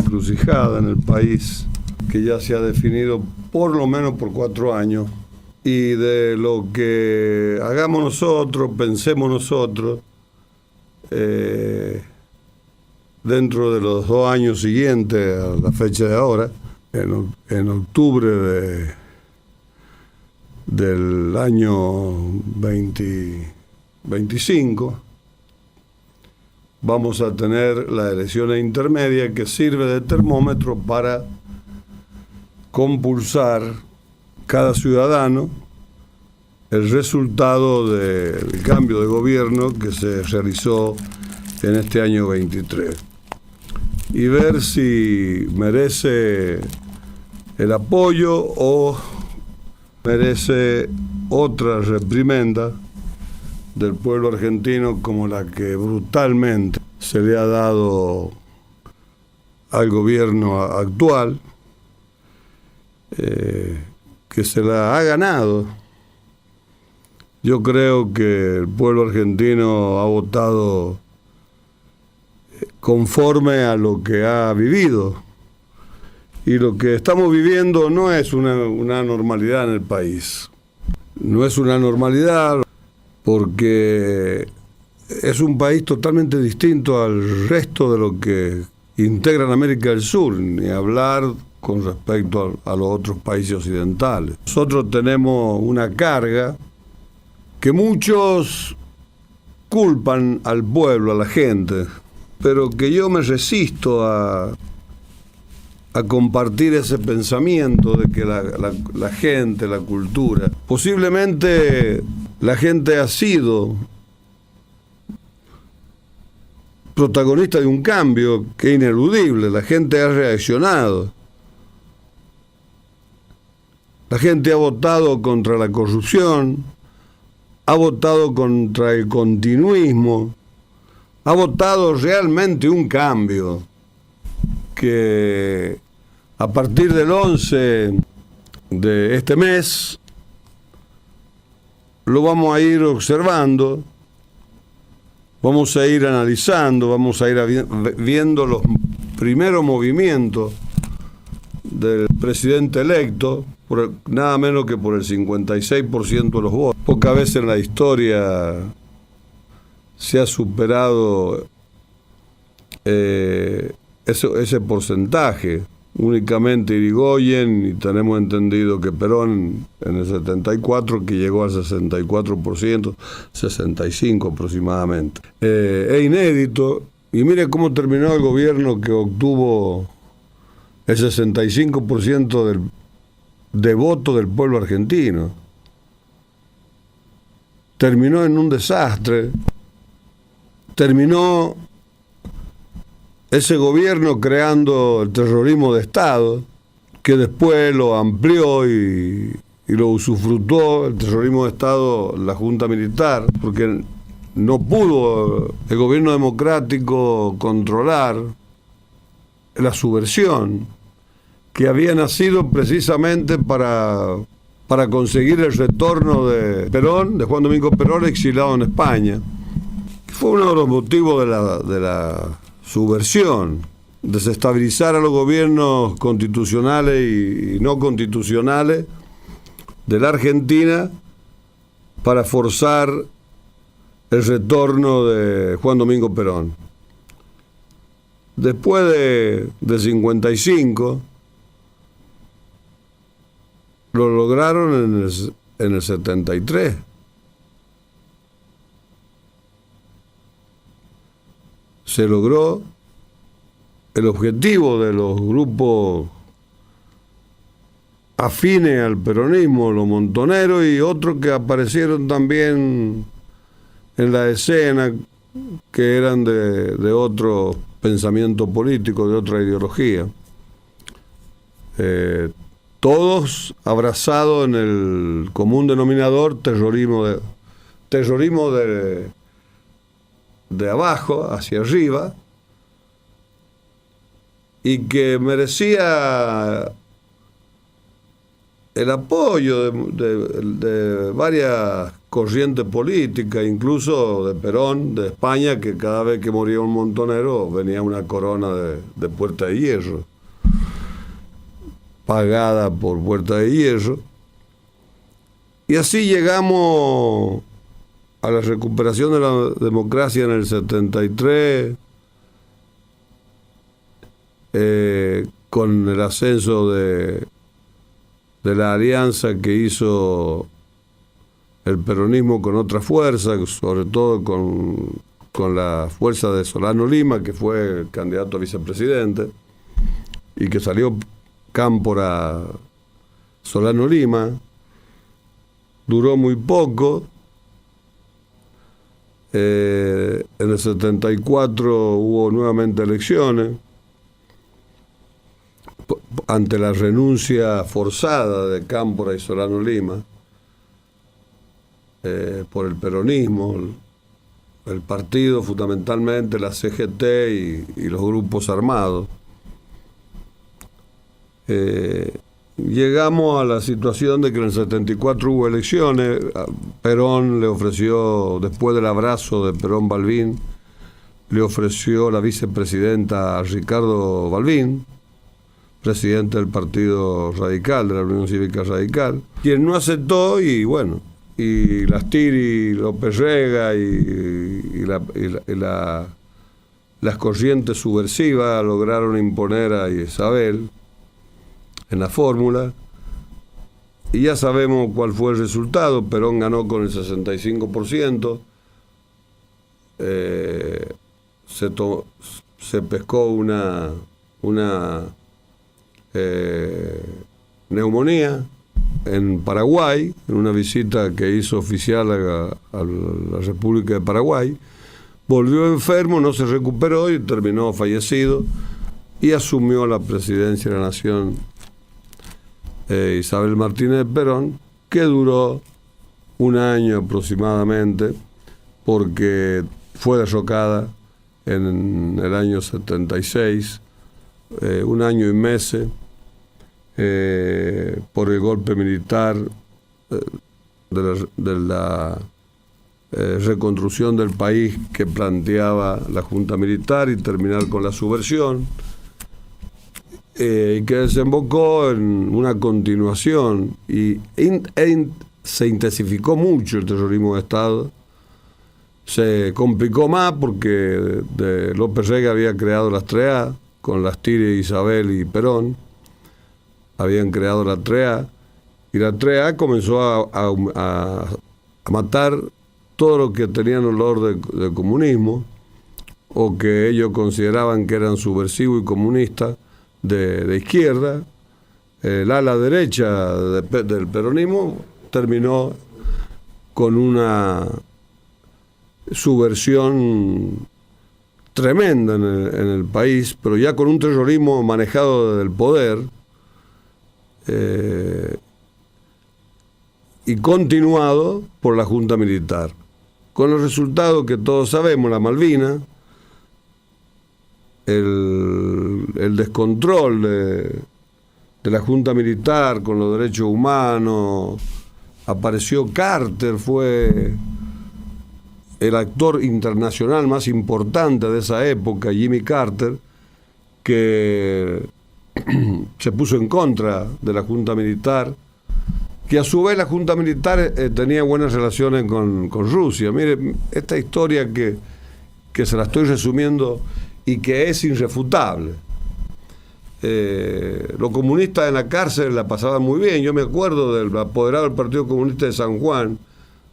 encrucijada en el país que ya se ha definido por lo menos por 4 años, y de lo que hagamos nosotros, pensemos nosotros, dentro de los 2 años siguientes a la fecha de ahora, en octubre del año 2025, vamos a tener las elecciones intermedias, que sirve de termómetro para compulsar cada ciudadano el resultado del cambio de gobierno que se realizó en este año 23, y ver si merece el apoyo o merece otra reprimenda del pueblo argentino, como la que brutalmente se le ha dado al gobierno actual, que se la ha ganado. Yo creo que el pueblo argentino ha votado conforme a lo que ha vivido, y lo que estamos viviendo no es una normalidad en el país. No es una normalidad porque es un país totalmente distinto al resto de lo que integran América del Sur, ni hablar con respecto a los otros países occidentales. Nosotros tenemos una carga que muchos culpan al pueblo, a la gente, pero que yo me resisto a compartir ese pensamiento de que la gente, la cultura, posiblemente la gente ha sido protagonista de un cambio que es ineludible. La gente ha reaccionado. La gente ha votado contra la corrupción, ha votado contra el continuismo, ha votado realmente un cambio que a partir del 11 de este mes lo vamos a ir observando, vamos a ir analizando, vamos a ir viendo los primeros movimientos del presidente electo, nada menos que por el 56% de los votos. Pocas veces en la historia se ha superado ese porcentaje. Únicamente Irigoyen, y tenemos entendido que Perón en el 74, que llegó al 64%, 65% aproximadamente. Es inédito, y mire cómo terminó el gobierno que obtuvo el 65% de voto del pueblo argentino. Terminó en un desastre, terminó ese gobierno creando el terrorismo de Estado, que después lo amplió y lo usufructó, el terrorismo de Estado, la Junta Militar, porque no pudo el gobierno democrático controlar la subversión, que había nacido precisamente para conseguir el retorno de Perón, de Juan Domingo Perón, exilado en España. Fue uno de los motivos de la subversión, desestabilizar a los gobiernos constitucionales y no constitucionales de la Argentina para forzar el retorno de Juan Domingo Perón. Después de 55, lo lograron en el 73. Se logró el objetivo de los grupos afines al peronismo, los montoneros y otros que aparecieron también en la escena, que eran de otro pensamiento político, de otra ideología. Todos abrazados en el común denominador terrorismo de abajo hacia arriba, y que merecía el apoyo de varias corrientes políticas, incluso de Perón, de España, que cada vez que moría un montonero venía una corona de Puerta de Hierro, pagada por Puerta de Hierro. Y así llegamos a la recuperación de la democracia en el 73, con el ascenso de la alianza que hizo el peronismo con otra fuerza, sobre todo con la fuerza de Solano Lima, que fue el candidato a vicepresidente, y que salió Cámpora Solano Lima. Duró muy poco. En el 74 hubo nuevamente elecciones ante la renuncia forzada de Cámpora y Solano Lima por el peronismo, el partido, fundamentalmente la CGT y los grupos armados. Llegamos a la situación de que en el 74 hubo elecciones. Perón le ofreció, después del abrazo de Perón-Balbín, le ofreció la vicepresidenta a Ricardo Balbín, presidente del Partido Radical, de la Unión Cívica Radical, quien no aceptó. Y bueno, y Lastiri, López Rega y las corrientes subversivas lograron imponer a Isabel en la fórmula, y ya sabemos cuál fue el resultado. Perón ganó con el 65%, se pescó una neumonía en Paraguay, en una visita que hizo oficial a la República de Paraguay. Volvió enfermo, no se recuperó y terminó fallecido, y asumió la presidencia de la Nación Isabel Martínez de Perón, que duró un año aproximadamente, porque fue derrocada en el año 76, un año y meses, por el golpe militar de la reconstrucción del país que planteaba la Junta Militar, y terminar con la subversión, que desembocó en una continuación, y se intensificó mucho el terrorismo de Estado. Se complicó más porque López Rega había creado las TREA, con Lastiri, Isabel y Perón. Habían creado la TREA, y la TREA comenzó a matar todo lo que tenían olor de comunismo, o que ellos consideraban que eran subversivos y comunistas de izquierda. El ala derecha del peronismo terminó con una subversión tremenda en el país, pero ya con un terrorismo manejado desde el poder, y continuado por la Junta Militar, con los resultados que todos sabemos: la Malvinas, el descontrol de la Junta Militar con los derechos humanos. Apareció Carter, fue el actor internacional más importante de esa época, Jimmy Carter, que se puso en contra de la Junta Militar, que a su vez la Junta Militar tenía buenas relaciones con Rusia. Mire, esta historia que se la estoy resumiendo y que es irrefutable. Los comunistas en la cárcel la pasaban muy bien. Yo me acuerdo del apoderado del Partido Comunista de San Juan,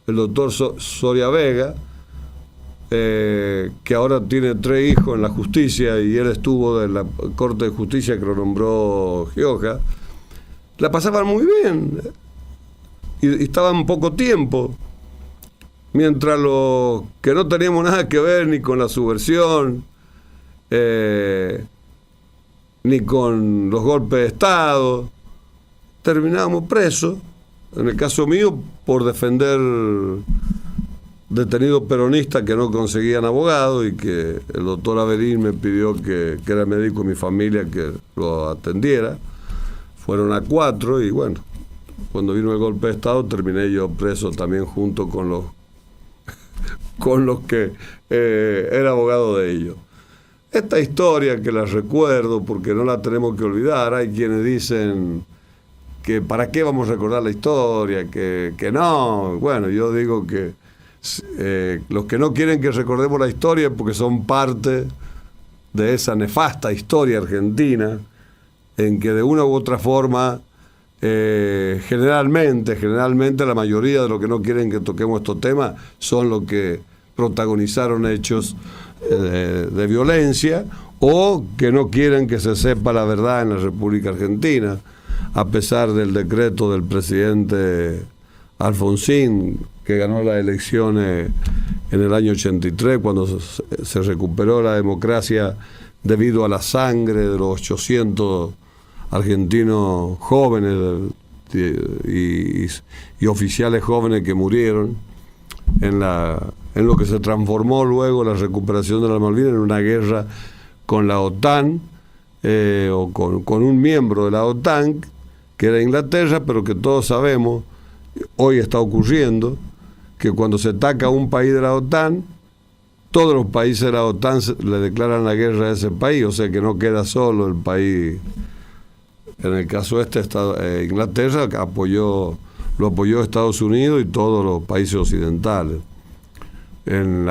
el doctor Soria Vega, que ahora tiene 3 hijos en la justicia, y él estuvo de la Corte de Justicia que lo nombró Gioja. La pasaban muy bien y estaban poco tiempo, mientras los que no teníamos nada que ver ni con la subversión, ni con los golpes de Estado, terminábamos presos. En el caso mío, por defender detenidos peronistas que no conseguían abogado, y que el doctor Averín me pidió, que era médico de mi familia, que lo atendiera. Fueron a 4, y bueno, cuando vino el golpe de Estado, terminé yo preso también junto con los que era abogado de ellos. Esta historia que la recuerdo porque no la tenemos que olvidar. Hay quienes dicen que ¿para qué vamos a recordar la historia? Que no. Bueno, yo digo que los que no quieren que recordemos la historia es porque son parte de esa nefasta historia argentina en que de una u otra forma generalmente la mayoría de los que no quieren que toquemos estos temas son los que protagonizaron hechos de violencia o que no quieren que se sepa la verdad en la República Argentina, a pesar del decreto del presidente Alfonsín, que ganó las elecciones en el año 83, cuando se recuperó la democracia debido a la sangre de los 800 argentinos jóvenes y oficiales jóvenes que murieron en lo que se transformó luego la recuperación de las Malvinas en una guerra con la OTAN, o con un miembro de la OTAN, que era Inglaterra, pero que todos sabemos, hoy está ocurriendo, que cuando se ataca a un país de la OTAN, todos los países de la OTAN le declaran la guerra a ese país, o sea que no queda solo el país. En el caso Inglaterra lo apoyó Estados Unidos y todos los países occidentales en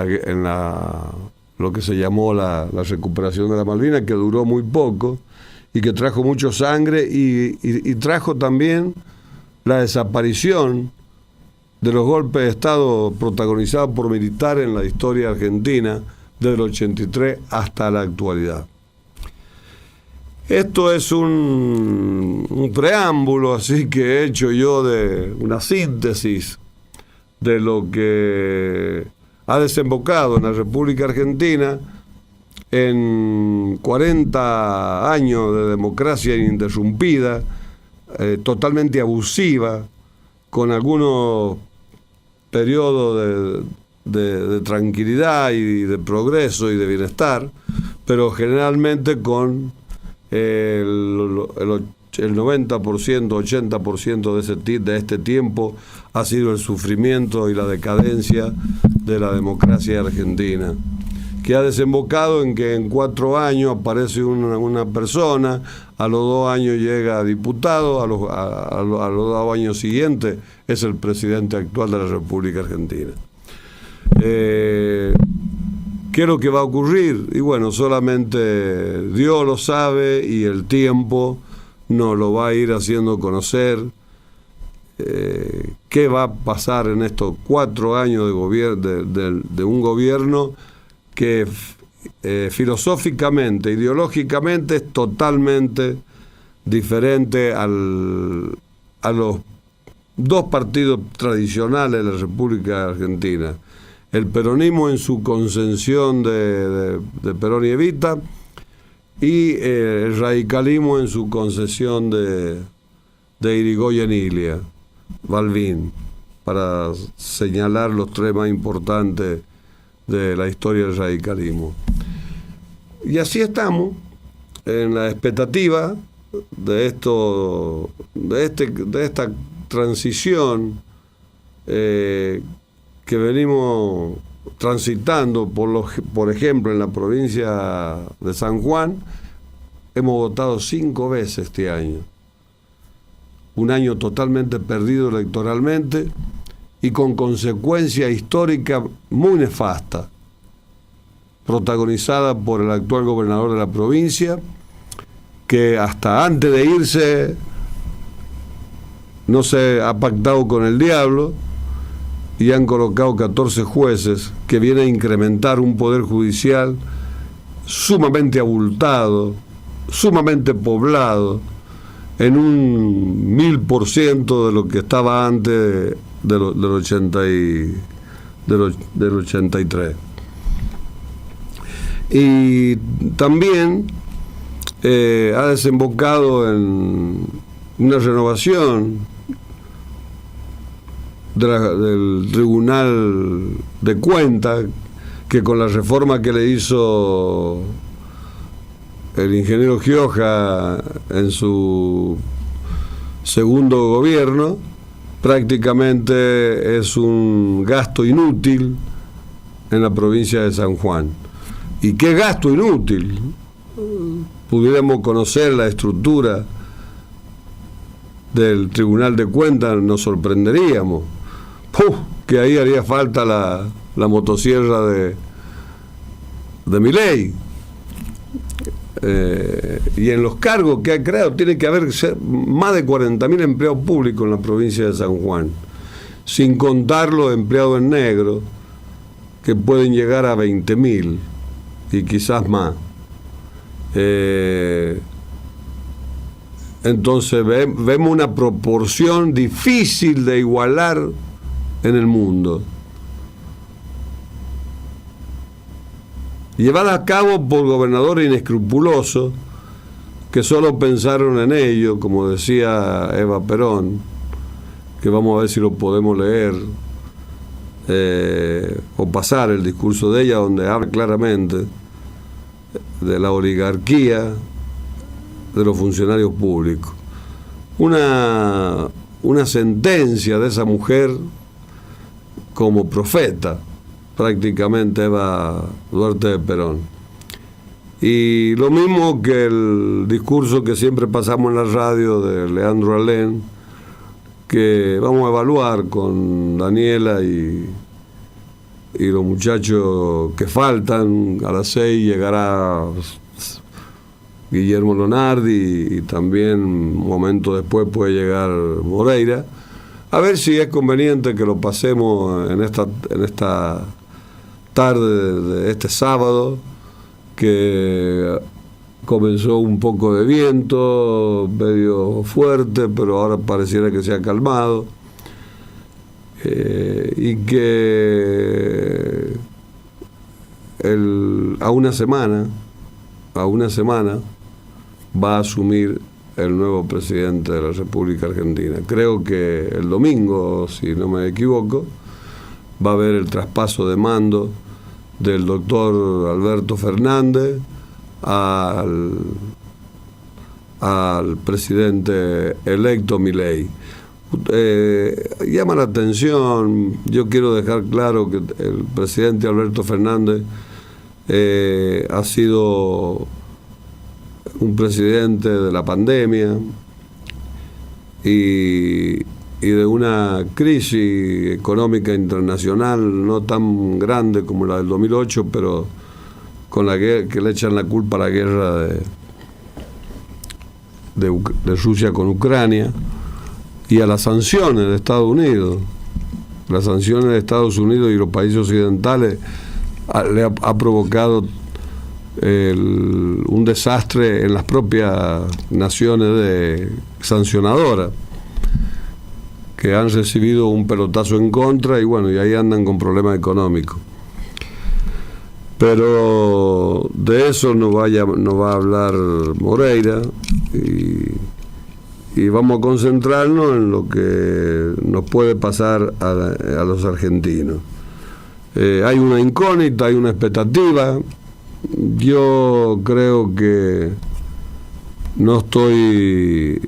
lo que se llamó la recuperación de la Malvinas, que duró muy poco y que trajo mucho sangre y trajo también la desaparición de los golpes de Estado protagonizados por militares en la historia argentina desde el 83 hasta la actualidad. Esto es un preámbulo, así que he hecho yo de una síntesis de lo que ha desembocado en la República Argentina en 40 años de democracia ininterrumpida, totalmente abusiva, con algunos periodos de tranquilidad y de progreso y de bienestar, pero generalmente con el 90%, 80% de este tiempo ha sido el sufrimiento y la decadencia de la democracia argentina, que ha desembocado en que en 4 años aparece una persona, a los 2 años llega a diputado, a los 2 años siguientes es el presidente actual de la República Argentina. ¿Qué es lo que va a ocurrir? Y bueno, solamente Dios lo sabe y el tiempo nos lo va a ir haciendo conocer. ¿Qué va a pasar en estos 4 años de un gobierno que filosóficamente, ideológicamente es totalmente diferente a los 2 partidos tradicionales de la República Argentina? El peronismo en su concepción de Perón y Evita, y el radicalismo en su concepción de Irigoyen Ilia, Balbín, para señalar los 3 más importantes de la historia del radicalismo. Y así estamos, en la expectativa de esta transición que venimos transitando, por ejemplo, en la provincia de San Juan, hemos votado 5 veces este año. Un año totalmente perdido electoralmente y con consecuencia histórica muy nefasta, protagonizada por el actual gobernador de la provincia, que hasta antes de irse no se ha pactado con el diablo, y han colocado 14 jueces que vienen a incrementar un poder judicial sumamente abultado, sumamente poblado, en un 1000% de lo que estaba antes del 83. Y también ha desembocado en una renovación del Tribunal de Cuentas, que con la reforma que le hizo el ingeniero Gioja en su segundo gobierno, prácticamente es un gasto inútil en la provincia de San Juan. ¿Y qué gasto inútil? Pudiéramos conocer la estructura del Tribunal de Cuentas, nos sorprenderíamos. ¡Puf! Que ahí haría falta la motosierra de Milei. Y en los cargos que ha creado tiene que haber más de 40.000 empleados públicos en la provincia de San Juan, sin contar los empleados en negro, que pueden llegar a 20.000 y quizás más. Entonces vemos una proporción difícil de igualar en el mundo, llevada a cabo por gobernadores inescrupulosos que solo pensaron en ello, como decía Eva Perón, que vamos a ver si lo podemos leer o pasar el discurso de ella, donde habla claramente de la oligarquía de los funcionarios públicos. Una sentencia de esa mujer como profeta, prácticamente Eva Duarte de Perón. Y lo mismo que el discurso que siempre pasamos en la radio de Leandro Alén, que vamos a evaluar con Daniela y los muchachos que faltan. A las 6 llegará Guillermo Lonardi y también un momento después puede llegar Moreira. A ver si es conveniente que lo pasemos en esta tarde de este sábado, que comenzó un poco de viento, medio fuerte, pero ahora pareciera que se ha calmado, y que a una semana va a asumir el nuevo presidente de la República Argentina. Creo que el domingo, si no me equivoco, va a haber el traspaso de mando del doctor Alberto Fernández al presidente electo Milei. Llama la atención, yo quiero dejar claro que el presidente Alberto Fernández ha sido un presidente de la pandemia y de una crisis económica internacional no tan grande como la del 2008, pero con la que le echan la culpa a la guerra de Rusia con Ucrania y a las sanciones de Estados Unidos. Las sanciones de Estados Unidos y los países occidentales le ha provocado un desastre en las propias naciones sancionadoras, que han recibido un pelotazo en contra y bueno, y ahí andan con problemas económicos. Pero de eso no va a hablar Moreira, y vamos a concentrarnos en lo que nos puede pasar a los argentinos. Hay una incógnita, hay una expectativa. Yo creo que no estoy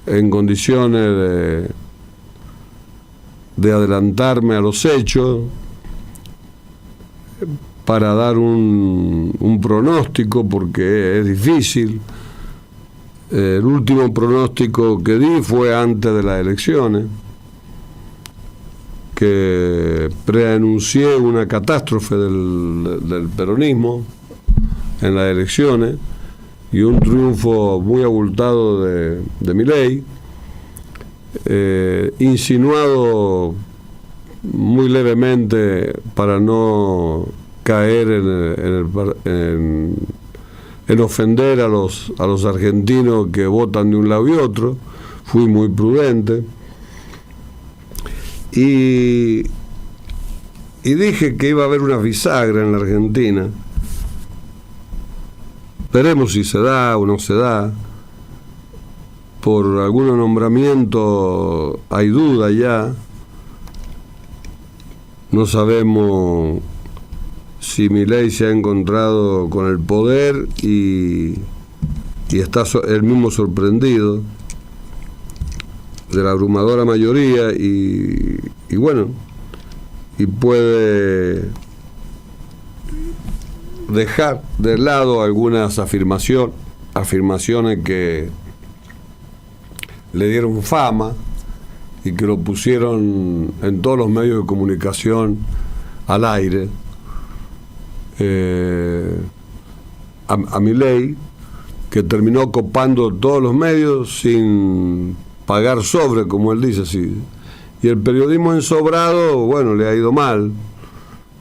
en condiciones de adelantarme a los hechos para dar un pronóstico, porque es difícil. El último pronóstico que di fue antes de las elecciones, que preanuncié una catástrofe del peronismo en las elecciones y un triunfo muy abultado de Milei, insinuado muy levemente para no caer en ofender a los argentinos que votan de un lado y otro. Fui muy prudente y dije que iba a haber una bisagra en la Argentina. Veremos si se da o no se da. Por algunos nombramientos hay duda ya. No sabemos si Milei se ha encontrado con el poder y está él mismo sorprendido. de la abrumadora mayoría y bueno, y puede dejar de lado algunas afirmaciones que le dieron fama y que lo pusieron en todos los medios de comunicación al aire. A Milei, que terminó copando todos los medios sin pagar sobre, como él dice, sí. Y el periodismo ensobrado, bueno, le ha ido mal,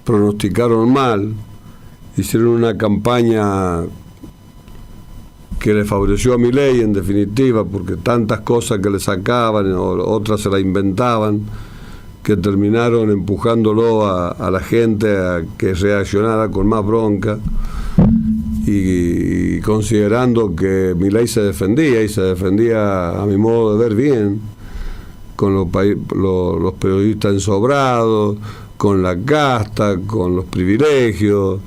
pronosticaron mal, hicieron una campaña que le favoreció a Milei, en definitiva, porque tantas cosas que le sacaban, otras se la inventaban, que terminaron empujándolo a la gente a que reaccionara con más bronca, y considerando que Milei se defendía, y se defendía a mi modo de ver bien, con los periodistas ensobrados, con la casta, con los privilegios,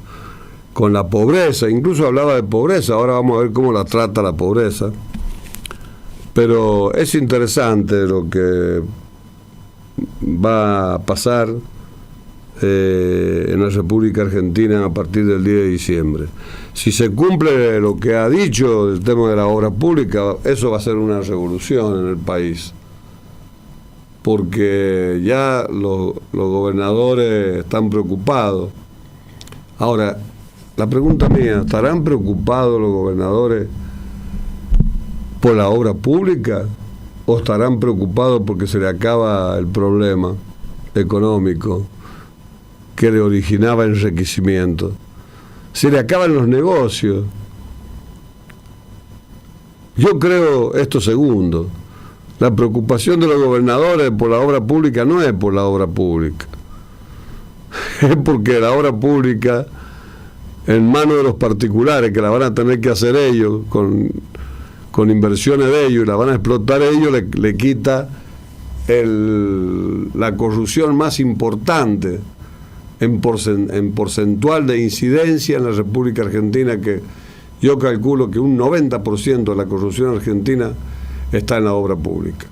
con la pobreza, incluso hablaba de pobreza. Ahora vamos a ver cómo la trata la pobreza. Pero es interesante lo que va a pasar en la República Argentina a partir del 10 de diciembre. Si se cumple lo que ha dicho el tema de la obra pública, eso va a ser una revolución en el país, porque ya los gobernadores están preocupados. Ahora, la pregunta mía, ¿estarán preocupados los gobernadores por la obra pública o estarán preocupados porque se le acaba el problema económico que le originaba enriquecimiento? Se le acaban los negocios. Yo creo esto segundo. La preocupación de los gobernadores por la obra pública no es por la obra pública. Es porque la obra pública, en manos de los particulares, que la van a tener que hacer ellos, con inversiones de ellos, y la van a explotar ellos, le quita la corrupción más importante en porcentual de incidencia en la República Argentina, que yo calculo que un 90% de la corrupción argentina está en la obra pública.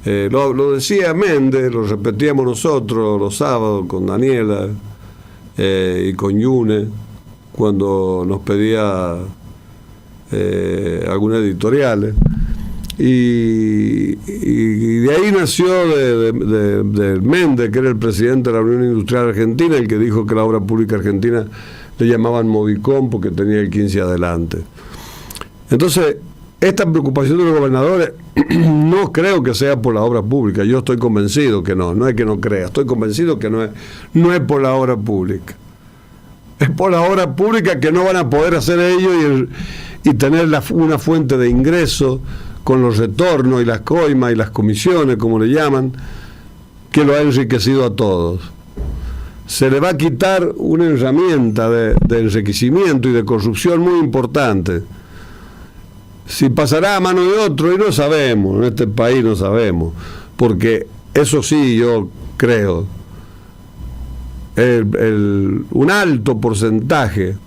Lo decía Méndez, lo repetíamos nosotros los sábados con Daniela y con Yune, cuando nos pedía algunas editoriales. Y de ahí nació de Méndez, que era el presidente de la Unión Industrial Argentina, el que dijo que la obra pública argentina le llamaban Movicom porque tenía el 15 adelante. Entonces, esta preocupación de los gobernadores no creo que sea por la obra pública. Yo estoy convencido que no es que no crea, estoy convencido que no es por la obra pública. Es por la obra pública que no van a poder hacer ellos y tener una fuente de ingreso con los retornos y las coimas y las comisiones, como le llaman, que lo ha enriquecido a todos. Se le va a quitar una herramienta de enriquecimiento y de corrupción muy importante. Si pasará a mano de otro, y no sabemos, en este país no sabemos, porque eso sí yo creo, un alto porcentaje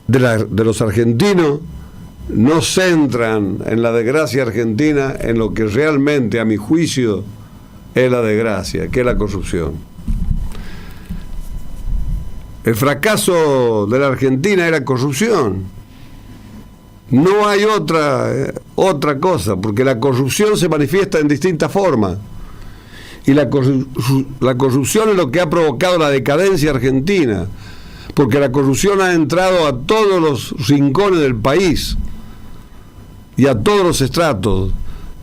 de los argentinos no centran en la desgracia argentina en lo que realmente, a mi juicio, es la desgracia, que es la corrupción. El fracaso de la Argentina era corrupción. No hay otra cosa, porque la corrupción se manifiesta en distintas formas. Y la corrupción es lo que ha provocado la decadencia argentina, porque la corrupción ha entrado a todos los rincones del país y a todos los estratos.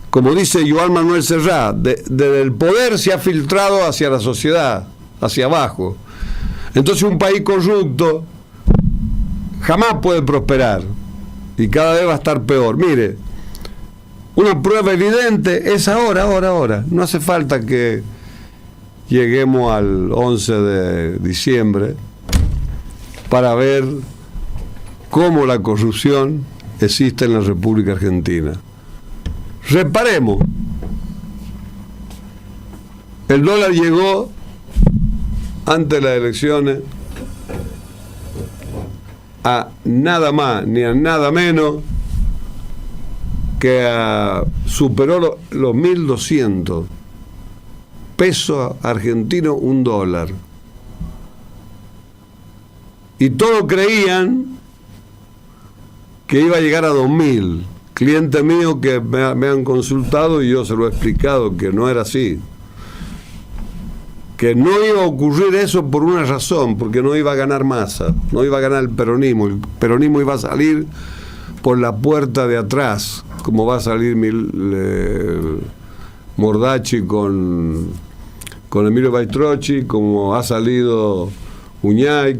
Como dice Joan Manuel Serrat, desde el poder se ha filtrado hacia la sociedad, hacia abajo. Entonces un país corrupto jamás puede prosperar y cada vez va a estar peor. Mire, una prueba evidente es ahora. No hace falta que lleguemos al 11 de diciembre para ver cómo la corrupción existe en la República Argentina. Reparemos, el dólar llegó antes de las elecciones a nada más ni a nada menos que superó los 1.200 pesos argentinos, $1. Y todos creían que iba a llegar a 2.000. Clientes míos que me han consultado y yo se lo he explicado que no era así. Que no iba a ocurrir eso por una razón, porque no iba a ganar Massa, no iba a ganar el peronismo iba a salir por la puerta de atrás, como va a salir Mordachi con Emilio Baitrocchi, como ha salido Uñay,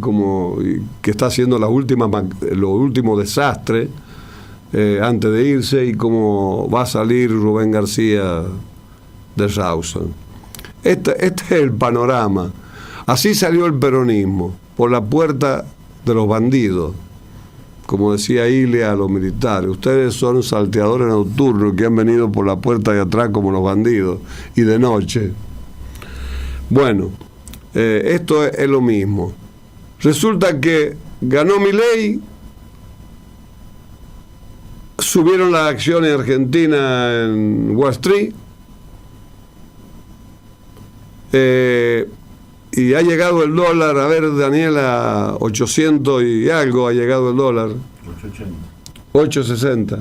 que está haciendo los últimos desastres antes de irse, y como va a salir Rubén García de Rawson. Este es el panorama. Así salió el peronismo, por la puerta de los bandidos. Como decía Ilia a los militares, ustedes son salteadores nocturnos que han venido por la puerta de atrás como los bandidos, y de noche. Bueno, esto es lo mismo. Resulta que ganó Milei, subieron las acciones argentinas en Wall Street, y ha llegado el dólar, a ver, Daniela, 800 y algo ha llegado el dólar. 860.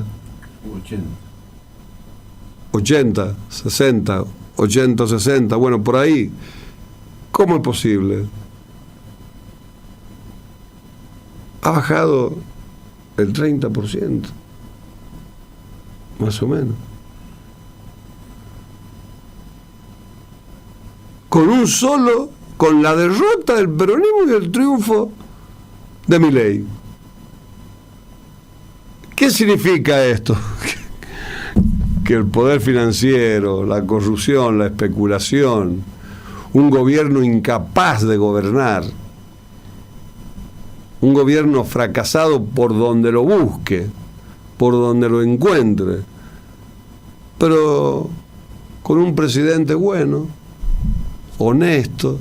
80, 60, 80, 60, bueno, por ahí. ¿Cómo es posible? Ha bajado el 30%, más o menos. Con la derrota del peronismo y el triunfo de Milei. ¿Qué significa esto? Que el poder financiero, la corrupción, la especulación, un gobierno incapaz de gobernar, un gobierno fracasado por donde lo busque, por donde lo encuentre, pero con un presidente bueno, honesto,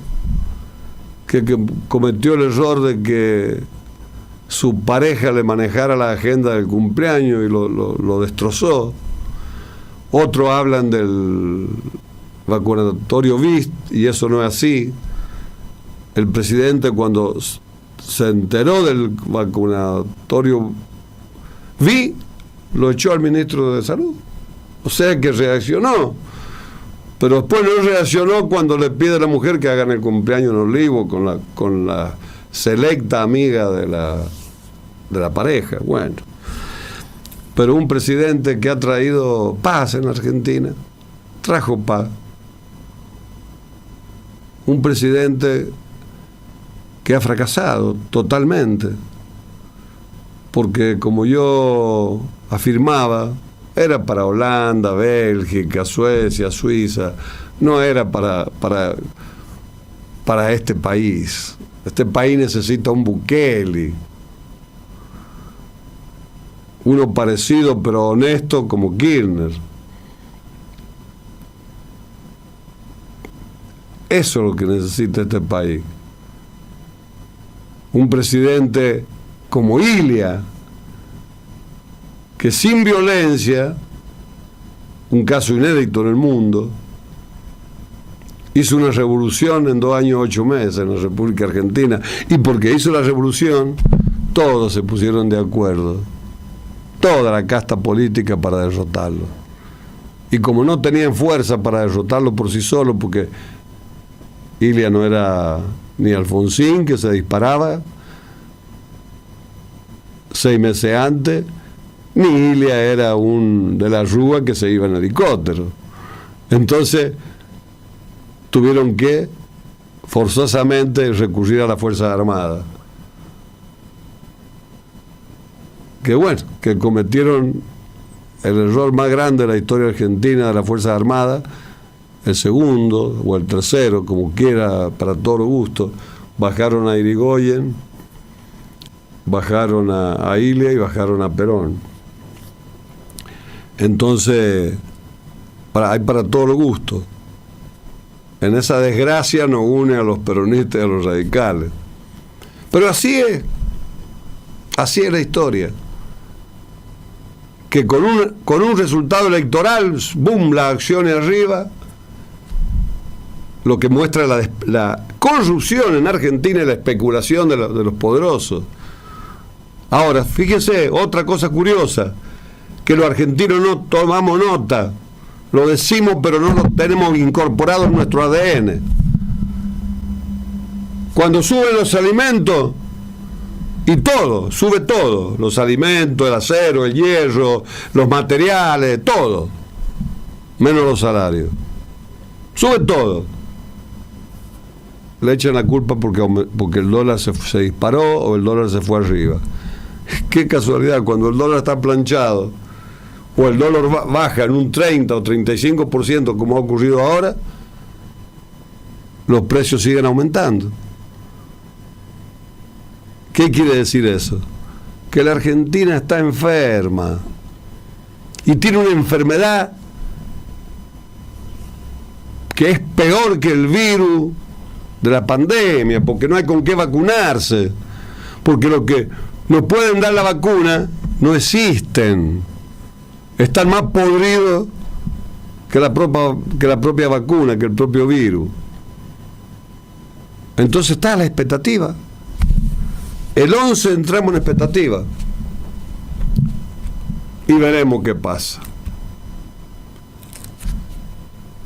que cometió el error de que su pareja le manejara la agenda del cumpleaños y lo destrozó. Otros hablan del vacunatorio VIST y eso no es así. El presidente, cuando se enteró del vacunatorio VIST, lo echó al ministro de Salud. O sea que reaccionó. Pero después no reaccionó cuando le pide a la mujer que hagan el cumpleaños en Olivo con la selecta amiga de la pareja. Bueno, pero un presidente que ha traído paz en Argentina, trajo paz. Un presidente que ha fracasado totalmente, porque como yo afirmaba, era para Holanda, Bélgica, Suecia, Suiza, no era para este país. Este país necesita un Bukele, uno parecido pero honesto como Kirchner. Eso es lo que necesita este país. Un presidente como Ilia, que sin violencia, un caso inédito en el mundo, hizo una revolución en 2 años 8 meses en la República Argentina, y porque hizo la revolución, todos se pusieron de acuerdo, toda la casta política, para derrotarlo. Y como no tenían fuerza para derrotarlo por sí solo, porque Ilia no era ni Alfonsín, que se disparaba 6 meses antes, ni Ilia era un de la Rúa que se iba en helicóptero. Entonces tuvieron que forzosamente recurrir a las Fuerzas Armadas, que bueno, que cometieron el error más grande de la historia argentina de las Fuerzas Armadas, el segundo o el tercero, como quiera, para todo gusto. Bajaron a Irigoyen, bajaron a Ilia y bajaron a Perón. Entonces, hay para todos los gustos. En esa desgracia nos une a los peronistas y a los radicales. Pero así es la historia. que con un resultado electoral, boom, la acción y arriba, lo que muestra la corrupción en Argentina y la especulación de los poderosos. Ahora, fíjese, otra cosa curiosa, que los argentinos no tomamos nota, lo decimos pero no lo tenemos incorporado en nuestro ADN. Cuando suben los alimentos, y todo, sube todo, los alimentos, el acero, el hierro, los materiales, todo, menos los salarios. Sube todo. Le echan la culpa porque el dólar se disparó o el dólar se fue arriba. Qué casualidad, cuando el dólar está planchado o el dólar baja en un 30 o 35%, como ha ocurrido ahora, los precios siguen aumentando. ¿Qué quiere decir eso? Que la Argentina está enferma y tiene una enfermedad que es peor que el virus de la pandemia, porque no hay con qué vacunarse, porque lo que nos pueden dar la vacuna no existen, están más podridos que la propia vacuna, que el propio virus. Entonces está la expectativa. El 11 entramos en expectativa y veremos qué pasa.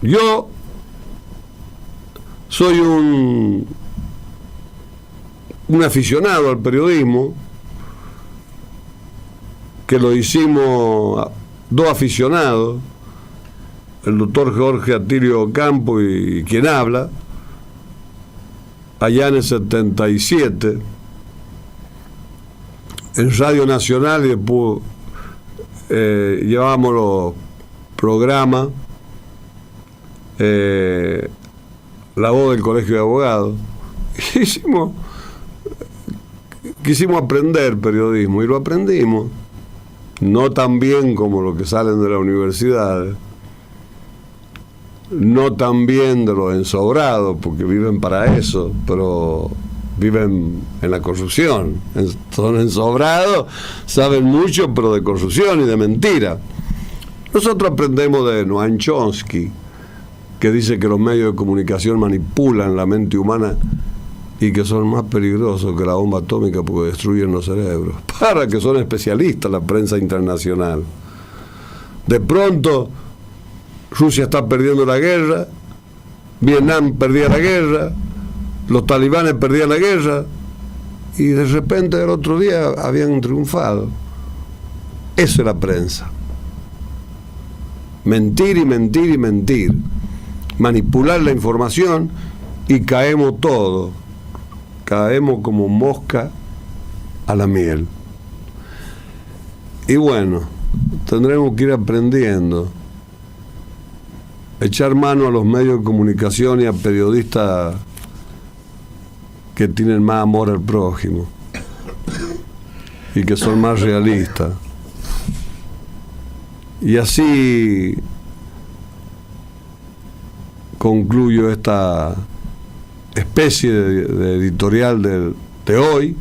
Yo soy un aficionado al periodismo, que lo hicimos dos aficionados, el doctor Jorge Atilio Campo y quien habla, allá en el 77, en Radio Nacional, y después llevábamos los programas La Voz del Colegio de Abogados. Quisimos aprender periodismo y lo aprendimos, no tan bien como los que salen de la universidad, no tan bien de los ensobrados, porque viven para eso, pero viven en la corrupción. Son ensobrados, saben mucho, pero de corrupción y de mentira. Nosotros aprendemos de Noam Chomsky, que dice que los medios de comunicación manipulan la mente humana y que son más peligrosos que la bomba atómica porque destruyen los cerebros. Para que son especialistas la prensa internacional. De pronto, Rusia está perdiendo la guerra, Vietnam perdía la guerra, los talibanes perdían la guerra, y de repente el otro día habían triunfado. Eso es la prensa. Mentir y mentir y mentir. Manipular la información y caemos todos. Caemos como mosca a la miel. Y bueno, tendremos que ir aprendiendo. Echar mano a los medios de comunicación y a periodistas que tienen más amor al prójimo y que son más realistas. Y así concluyo esta especie de editorial de hoy,